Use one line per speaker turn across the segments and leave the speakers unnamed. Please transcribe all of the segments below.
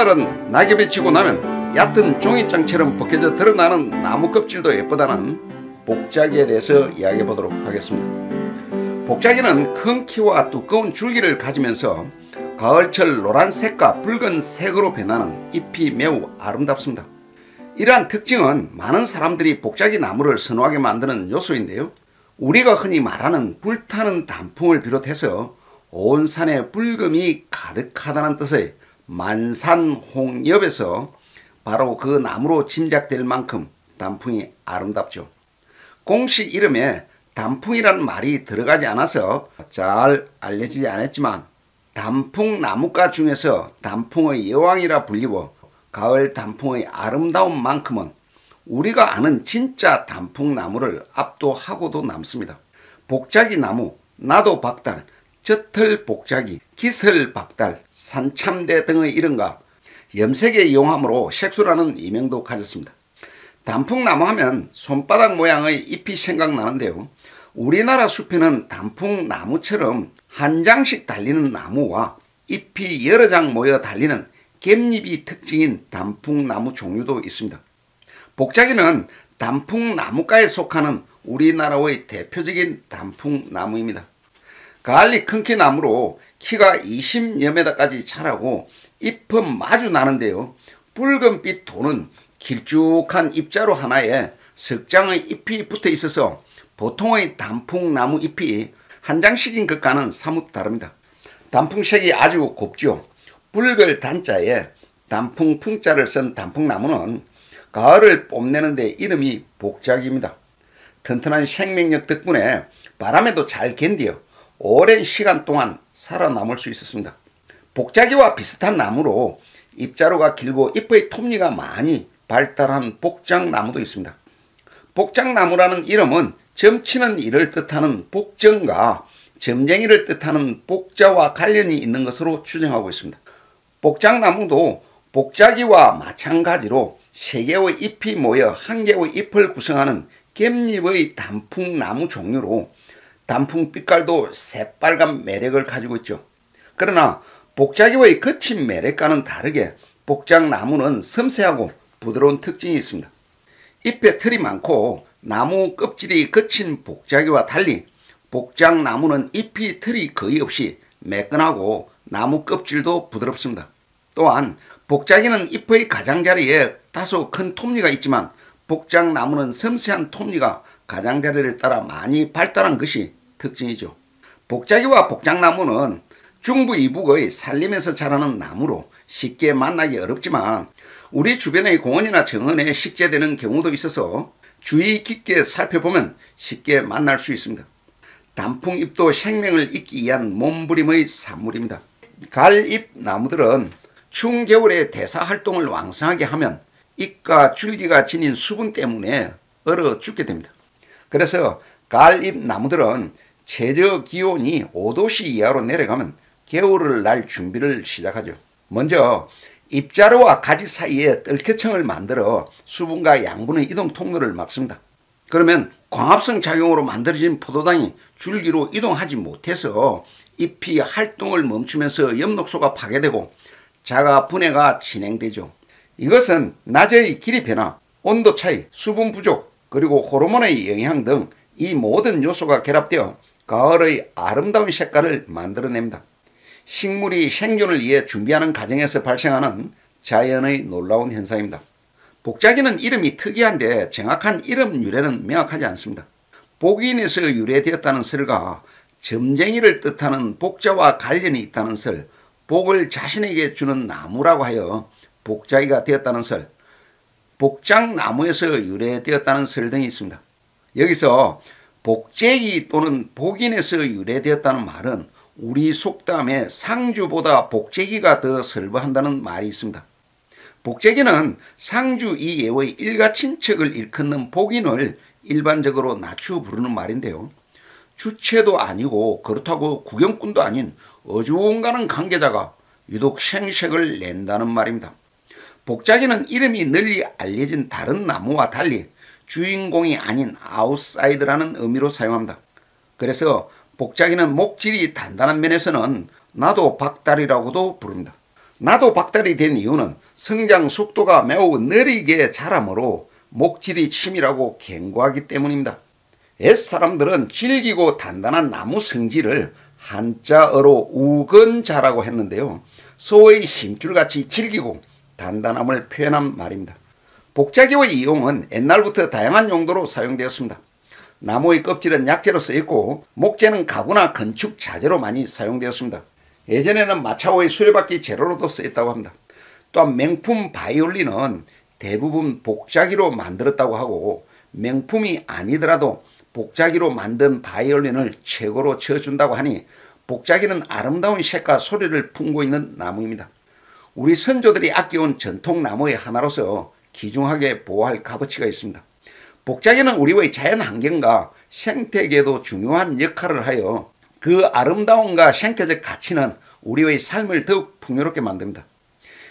오늘은 낙엽이 지고 나면 얕은 종이장처럼 벗겨져 드러나는 나무 껍질도 예쁘다는 복자기에 대해서 이야기해 보도록 하겠습니다. 복자기는 큰 키와 두꺼운 줄기를 가지면서 가을철 노란색과 붉은색으로 변하는 잎이 매우 아름답습니다. 이러한 특징은 많은 사람들이 복자기 나무를 선호하게 만드는 요소인데요. 우리가 흔히 말하는 불타는 단풍을 비롯해서 온 산에 붉음이 가득하다는 뜻의 만산홍엽에서 바로 그 나무로 짐작될 만큼 단풍이 아름답죠. 공식 이름에 단풍이라는 말이 들어가지 않아서 잘 알려지지 않았지만 단풍나무가 중에서 단풍의 여왕이라 불리워 가을 단풍의 아름다운 만큼은 우리가 아는 진짜 단풍나무를 압도하고도 남습니다. 복자기 나무, 나도박달, 젖털복자기, 기설박달, 산참대 등의 이름과 염색에 이용함으로 색수라는 이명도 가졌습니다. 단풍나무 하면 손바닥 모양의 잎이 생각나는데요. 우리나라 숲에는 단풍나무처럼 한 장씩 달리는 나무와 잎이 여러 장 모여 달리는 갯잎이 특징인 단풍나무 종류도 있습니다. 복자기는 단풍나무과에 속하는 우리나라의 대표적인 단풍나무입니다. 가을이 큰 키 나무로 키가 20여 m까지 자라고 잎은 마주 나는데요. 붉은빛 도는 길쭉한 잎자루 하나에 석 장의 잎이 붙어 있어서 보통의 단풍나무 잎이 한 장씩인 것과는 사뭇 다릅니다. 단풍색이 아주 곱죠. 붉을 단자에 단풍 풍자를 쓴 단풍나무는 가을을 뽐내는 데 이름이 복자기입니다. 튼튼한 생명력 덕분에 바람에도 잘 견디어 오랜 시간 동안 살아남을 수 있었습니다. 복자기와 비슷한 나무로 잎자루가 길고 잎의 톱니가 많이 발달한 복장나무도 있습니다. 복장나무라는 이름은 점치는 이를 뜻하는 복정과 점쟁이를 뜻하는 복자와 관련이 있는 것으로 추정하고 있습니다. 복장나무도 복자기와 마찬가지로 3개의 잎이 모여 1개의 잎을 구성하는 갯잎의 단풍나무 종류로 단풍 빛깔도 새빨간 매력을 가지고 있죠. 그러나 복자기의 거친 매력과는 다르게 복장나무는 섬세하고 부드러운 특징이 있습니다. 잎에 털이 많고 나무 껍질이 거친 복자기와 달리 복장나무는 잎이 털이 거의 없이 매끈하고 나무 껍질도 부드럽습니다. 또한 복자기는 잎의 가장자리에 다소 큰 톱니가 있지만 복장나무는 섬세한 톱니가 가장자리를 따라 많이 발달한 것이 특징이죠. 복자기와 복장나무는 중부 이북의 산림에서 자라는 나무로 쉽게 만나기 어렵지만 우리 주변의 공원이나 정원에 식재되는 경우도 있어서 주의 깊게 살펴보면 쉽게 만날 수 있습니다. 단풍잎도 생명을 잇기 위한 몸부림의 산물입니다. 가을잎 나무들은 추운 겨울에 대사활동을 왕성하게 하면 잎과 줄기가 지닌 수분 때문에 얼어 죽게 됩니다. 그래서 가을잎 나무들은 최저 기온이 5도씨 이하로 내려가면 겨울을 날 준비를 시작하죠. 먼저 잎자루와 가지 사이에 뜰켜층을 만들어 수분과 양분의 이동 통로를 막습니다. 그러면 광합성 작용으로 만들어진 포도당이 줄기로 이동하지 못해서 잎이 활동을 멈추면서 엽록소가 파괴되고 자가 분해가 진행되죠. 이것은 낮의 길이 변화, 온도 차이, 수분 부족, 그리고 호르몬의 영향 등 이 모든 요소가 결합되어 가을의 아름다운 색깔을 만들어냅니다. 식물이 생존을 위해 준비하는 과정에서 발생하는 자연의 놀라운 현상입니다. 복자기는 이름이 특이한데 정확한 이름 유래는 명확하지 않습니다. 복인에서 유래되었다는 설과 점쟁이를 뜻하는 복자와 관련이 있다는 설, 복을 자신에게 주는 나무라고 하여 복자기가 되었다는 설, 복장나무에서 유래되었다는 설 등이 있습니다. 여기서 복제기 또는 복인에서 유래되었다는 말은 우리 속담에 상주보다 복제기가 더 설부한다는 말이 있습니다. 복제기는 상주 이외의 일가 친척을 일컫는 복인을 일반적으로 낮추어 부르는 말인데요. 주체도 아니고 그렇다고 구경꾼도 아닌 어중간한 관계자가 유독 생색을 낸다는 말입니다. 복자기는 이름이 널리 알려진 다른 나무와 달리 주인공이 아닌 아웃사이더라는 의미로 사용합니다. 그래서 복자기는 목질이 단단한 면에서는 나도박달이라고도 부릅니다. 나도 박달이 된 이유는 성장 속도가 매우 느리게 자라므로 목질이 치밀하고 견고하기 때문입니다. 옛사람들은 질기고 단단한 나무 성질을 한자어로 우건자라고 했는데요. 소의 심줄같이 질기고 단단함을 표현한 말입니다. 복자기의 이용은 옛날부터 다양한 용도로 사용되었습니다. 나무의 껍질은 약재로 쓰였고 목재는 가구나 건축 자재로 많이 사용되었습니다. 예전에는 마차오의 수레바퀴 재료로도 쓰였다고 합니다. 또한 명품 바이올린은 대부분 복자기로 만들었다고 하고 명품이 아니더라도 복자기로 만든 바이올린을 최고로 쳐준다고 하니 복자기는 아름다운 색과 소리를 품고 있는 나무입니다. 우리 선조들이 아껴온 전통 나무의 하나로서 귀중하게 보호할 값어치가 있습니다. 복자기는 우리의 자연 환경과 생태계에도 중요한 역할을 하여 그 아름다움과 생태적 가치는 우리의 삶을 더욱 풍요롭게 만듭니다.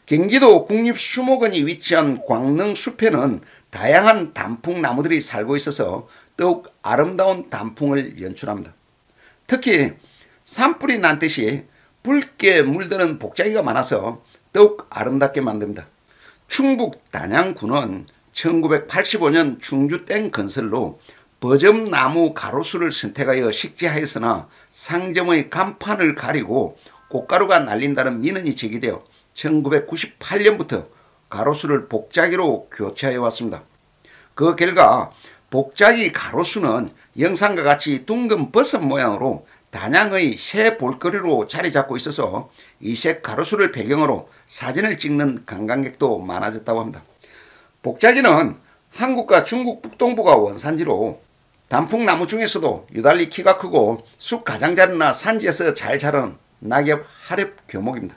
경기도 국립수목원이 위치한 광릉숲에는 다양한 단풍나무들이 살고 있어서 더욱 아름다운 단풍을 연출합니다. 특히 산불이 난 듯이 붉게 물드는 복자기가 많아서 더욱 아름답게 만듭니다. 충북 단양군은 1985년 충주댐 건설로 버점나무 가로수를 선택하여 식재하였으나 상점의 간판을 가리고 꽃가루가 날린다는 민원이 제기되어 1998년부터 가로수를 복자기로 교체하여 왔습니다. 그 결과 복자기 가로수는 영상과 같이 둥근 버섯 모양으로 단양의 새 볼거리로 자리 잡고 있어서 이색 가로수를 배경으로 사진을 찍는 관광객도 많아졌다고 합니다. 복자기는 한국과 중국 북동부가 원산지로 단풍나무 중에서도 유달리 키가 크고 숲 가장자리나 산지에서 잘 자라는 낙엽 하렵 교목입니다.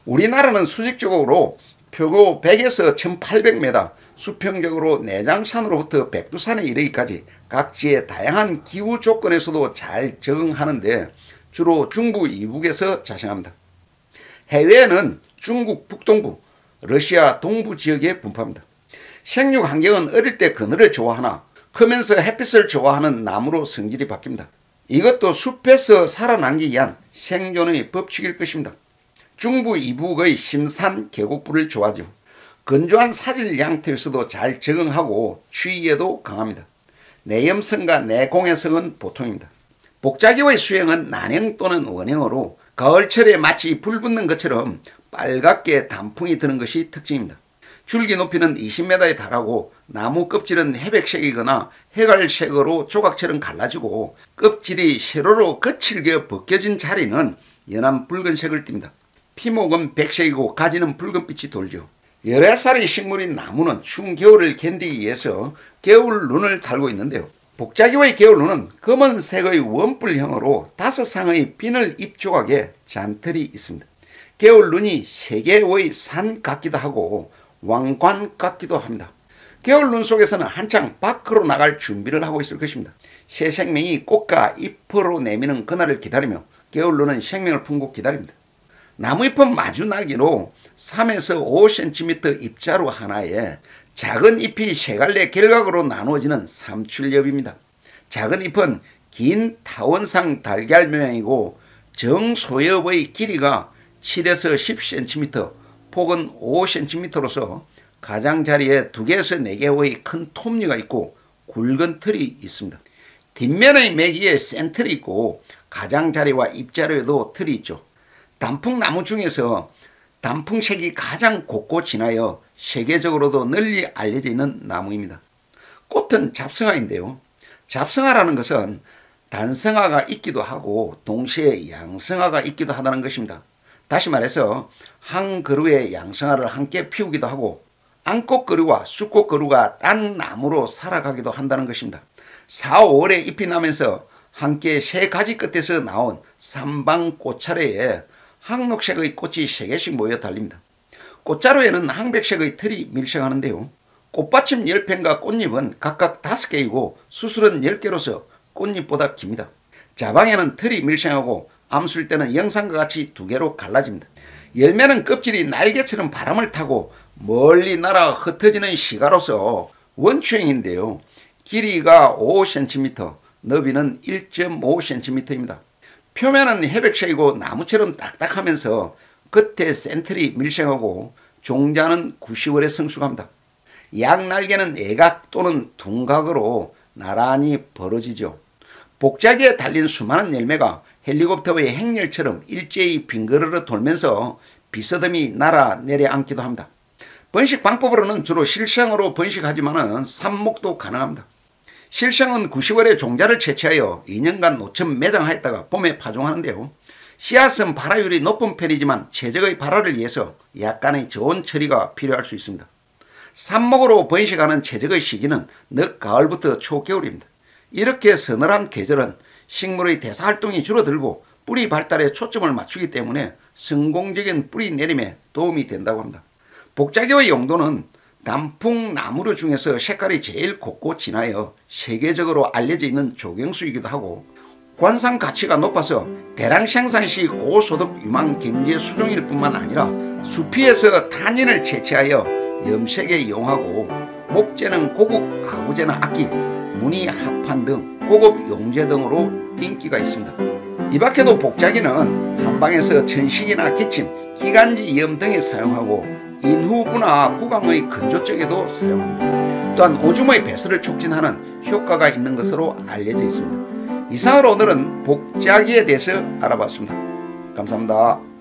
우리나라는 수직적으로 표고 100에서 1800m, 수평적으로 내장산으로부터 백두산에 이르기까지 각지의 다양한 기후 조건에서도 잘 적응하는데 주로 중부 이북에서 자생합니다. 해외에는 중국 북동부, 러시아 동부 지역에 분포합니다. 생육 환경은 어릴 때 그늘을 좋아하나 크면서 햇빛을 좋아하는 나무로 성질이 바뀝니다. 이것도 숲에서 살아남기 위한 생존의 법칙일 것입니다. 중부 이북의 심산 계곡부를 좋아하죠. 건조한 사질 양태에서도 잘 적응하고 추위에도 강합니다. 내염성과 내공해성은 보통입니다. 복자기의 수행은 난형 또는 원형으로 가을철에 마치 불 붙는 것처럼 빨갛게 단풍이 드는 것이 특징입니다. 줄기 높이는 20m에 달하고 나무 껍질은 회백색이거나 해갈색으로 조각처럼 갈라지고 껍질이 세로로 거칠게 벗겨진 자리는 연한 붉은색을 띱니다. 피목은 백색이고 가지는 붉은빛이 돌죠. 열애살의 식물인 나무는 추운 겨울을 견디기 위해서 겨울눈을 달고 있는데요. 복자기의 겨울눈은 검은색의 원뿔형으로 5쌍의 비늘 잎 조각에 잔털이 있습니다. 겨울눈이 세계의 산 같기도 하고 왕관 같기도 합니다. 겨울눈 속에서는 한창 밖으로 나갈 준비를 하고 있을 것입니다. 새 생명이 꽃과 잎으로 내미는 그날을 기다리며 겨울눈은 생명을 품고 기다립니다. 나무잎은 마주나기로 3에서 5cm 잎자루 하나에 작은 잎이 세 갈래 결각으로 나누어지는 삼출엽입니다. 작은 잎은 긴 타원상 달걀 모양이고 정소엽의 길이가 7에서 10cm, 폭은 5cm로서 가장자리에 2개에서 4개의 큰 톱니가 있고 굵은 털이 있습니다. 뒷면의 매기에 센 털이 있고 가장자리와 잎자루에도 털이 있죠. 단풍나무 중에서 단풍색이 가장 곱고 진하여 세계적으로도 널리 알려져 있는 나무입니다. 꽃은 잡성화인데요. 잡성화라는 것은 단성화가 있기도 하고 동시에 양성화가 있기도 하다는 것입니다. 다시 말해서 한 그루의 양성화를 함께 피우기도 하고 안꽃그루와 쑥꽃그루가 딴 나무로 살아가기도 한다는 것입니다. 4, 5월에 잎이 나면서 함께 세 가지 끝에서 나온 삼방꽃차례에 황록색의 꽃이 3개씩 모여 달립니다. 꽃자루에는 황백색의 털이 밀착하는데요. 꽃받침 10편과 꽃잎은 각각 5개이고 수술은 10개로서 꽃잎보다 깁니다. 자방에는 털이 밀착하고 암술 때는 영상과 같이 2개로 갈라집니다. 열매는 껍질이 날개처럼 바람을 타고 멀리 날아 흩어지는 시가로서 원추형인데요. 길이가 5cm, 너비는 1.5cm입니다. 표면은 회백색이고 나무처럼 딱딱하면서 겉에 센틀이 밀생하고 종자는 구시월에 성숙합니다. 양날개는 내각 또는 둔각으로 나란히 벌어지죠. 복자기에 달린 수많은 열매가 헬리콥터의 행렬처럼 일제히 빙그르르 돌면서 비스듬히 날아 내려앉기도 합니다. 번식 방법으로는 주로 실생으로 번식하지만 삽목도 가능합니다. 실생은 9, 10월에 종자를 채취하여 2년간 노천 매장하였다가 봄에 파종하는데요. 씨앗은 발화율이 높은 편이지만 최적의 발화를 위해서 약간의 저온 처리가 필요할 수 있습니다. 삽목으로 번식하는 최적의 시기는 늦 가을부터 초겨울입니다. 이렇게 서늘한 계절은 식물의 대사활동이 줄어들고 뿌리 발달에 초점을 맞추기 때문에 성공적인 뿌리 내림에 도움이 된다고 합니다. 복자기의 용도는 단풍나무류 중에서 색깔이 제일 곱고 진하여 세계적으로 알려져 있는 조경수이기도 하고 관상 가치가 높아서 대량 생산 시 고소득 유망 경제 수종일 뿐만 아니라 수피에서 탄닌을 채취하여 염색에 이용하고 목재는 고급 아구제나 악기, 무늬 합판 등 고급 용재 등으로 인기가 있습니다. 이 밖에도 복자기는 한방에서 천식이나 기침, 기관지 염 등에 사용하고 인후부나 구강의 건조 쪽에도 사용합니다. 또한 오줌의 배설을 촉진하는 효과가 있는 것으로 알려져 있습니다. 이상으로 오늘은 복자기에 대해서 알아봤습니다. 감사합니다.